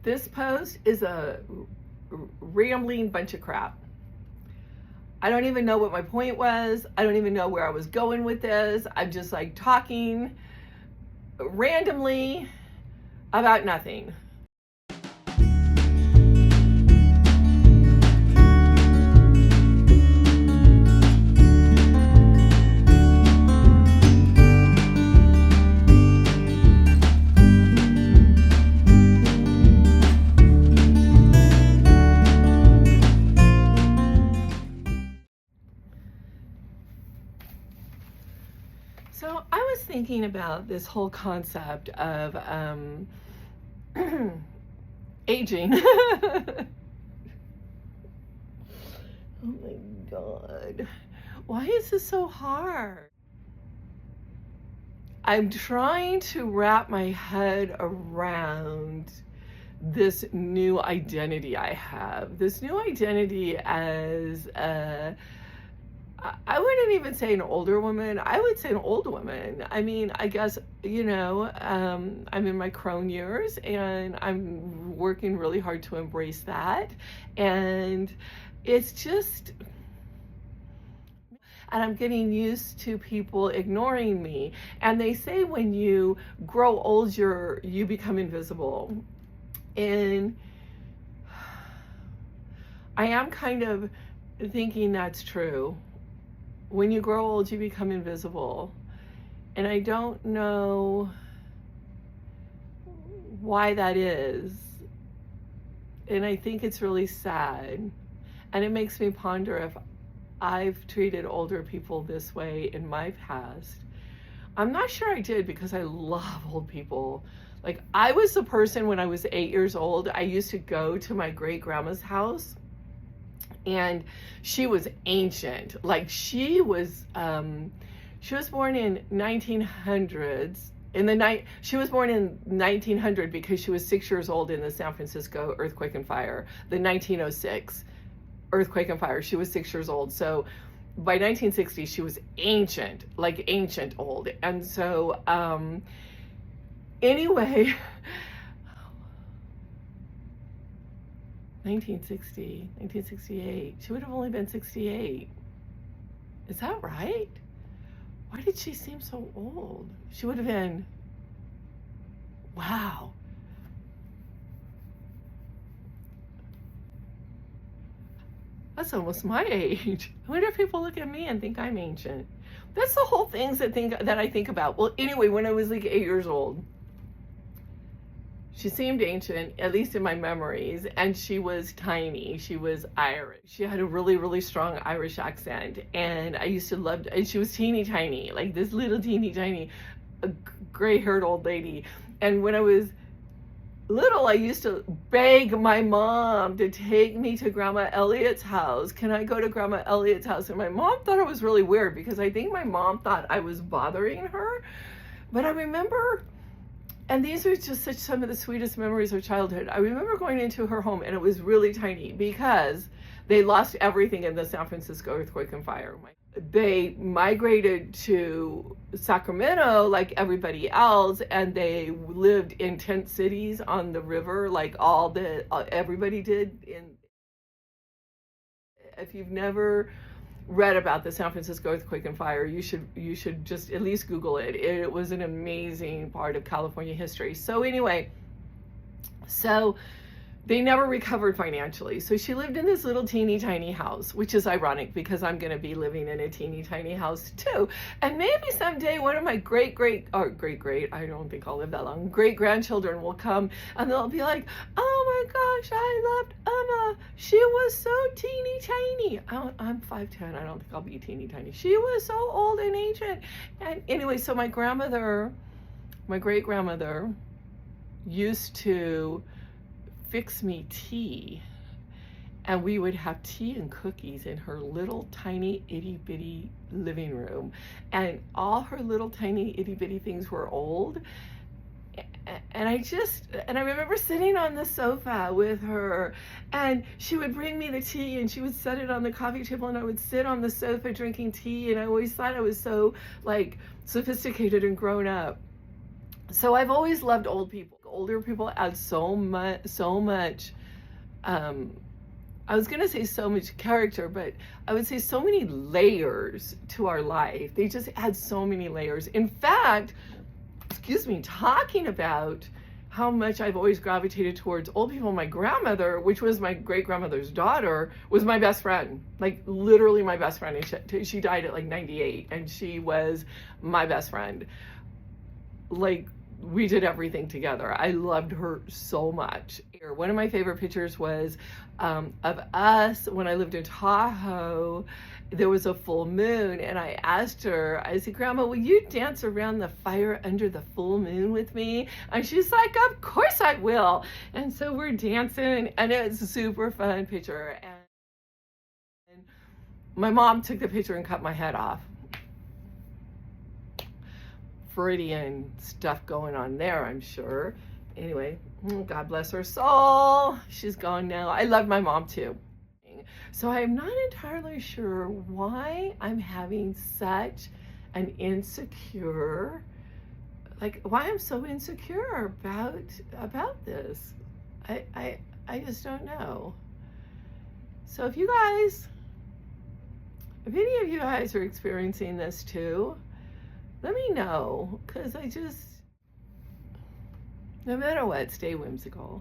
This post is a rambling bunch of crap. I don't even know what my point was. I don't even know where I was going with this. I'm just like talking randomly about nothing. So I was thinking about this whole concept of aging. Oh my God. Why is this so hard? I'm trying to wrap my head around this new identity I have. This new identity as I wouldn't even say an older woman. I would say an old woman. I mean, I guess, I'm in my crone years and I'm working really hard to embrace that. And it's just, and I'm getting used to people ignoring me. And they say when you grow old, you become invisible. And I am kind of thinking that's true. When you grow old, you become invisible. And I don't know why that is. And I think it's really sad. And it makes me ponder if I've treated older people this way in my past. I'm not sure I did, because I love old people. Like, I was the person when I was 8 years old, I used to go to my great grandma's house. And she was ancient. Like, she was born in 1900s. She was born in 1900 because she was 6 years old in the San Francisco earthquake and fire, the 1906 earthquake and fire. She was 6 years old. So by 1960, she was ancient, like ancient old. And so anyway, 1960, 1968. She would have only been 68. Is that right? Why did she seem so old? She would have been, wow. That's almost my age. I wonder if people look at me and think I'm ancient. That's the whole things that I think about. Well, anyway, when I was like 8 years old, she seemed ancient, at least in my memories, and she was tiny. She was Irish. She had a really, really strong Irish accent, and I used to love, and she was teeny tiny, like this little teeny tiny, gray-haired old lady. And when I was little, I used to beg my mom to take me to Grandma Elliot's house. Can I go to Grandma Elliot's house? And my mom thought it was really weird, because I think my mom thought I was bothering her. But I remember, and these are just some of the sweetest memories of childhood. I remember going into her home, and it was really tiny because they lost everything in the San Francisco earthquake and fire. They migrated to Sacramento like everybody else, and they lived in tent cities on the river, like everybody did. If you've never read about the San Francisco earthquake and fire, you should just at least Google it. It was an amazing part of California history. So anyway, they never recovered financially. So she lived in this little teeny tiny house, which is ironic because I'm going to be living in a teeny tiny house too. And maybe someday one of my great, I don't think I'll live that long, great grandchildren will come and they'll be like, oh my gosh, I loved Emma. She was so teeny tiny. I'm 5'10". I don't think I'll be teeny tiny. She was so old and ancient. And anyway, so my great grandmother used to fix me tea, and we would have tea and cookies in her little tiny itty bitty living room, and all her little tiny itty bitty things were old. And I remember sitting on the sofa with her, and she would bring me the tea and she would set it on the coffee table, and I would sit on the sofa drinking tea, and I always thought I was so like sophisticated and grown up. So I've always loved old people. Older people add so much, I was gonna say so much character, but I would say so many layers to our life. They just add so many layers. In fact, excuse me, talking about how much I've always gravitated towards old people. My grandmother, which was my great grandmother's daughter, was my best friend, like literally my best friend. And she died at like 98, and she was my best friend. Like, we did everything together. I loved her so much. One of my favorite pictures was of us when I lived in Tahoe. There was a full moon, and I asked her, I said, Grandma, will you dance around the fire under the full moon with me? And she's like, of course I will. And so we're dancing, and it's a super fun picture. And my mom took the picture and cut my head off. Freudian stuff going on there, I'm sure. Anyway, God bless her soul. She's gone now. I love my mom too. So I'm not entirely sure why I'm having such an insecure, like why I'm so insecure about this. I just don't know. So if any of you guys are experiencing this too, let me know, because no matter what, stay whimsical.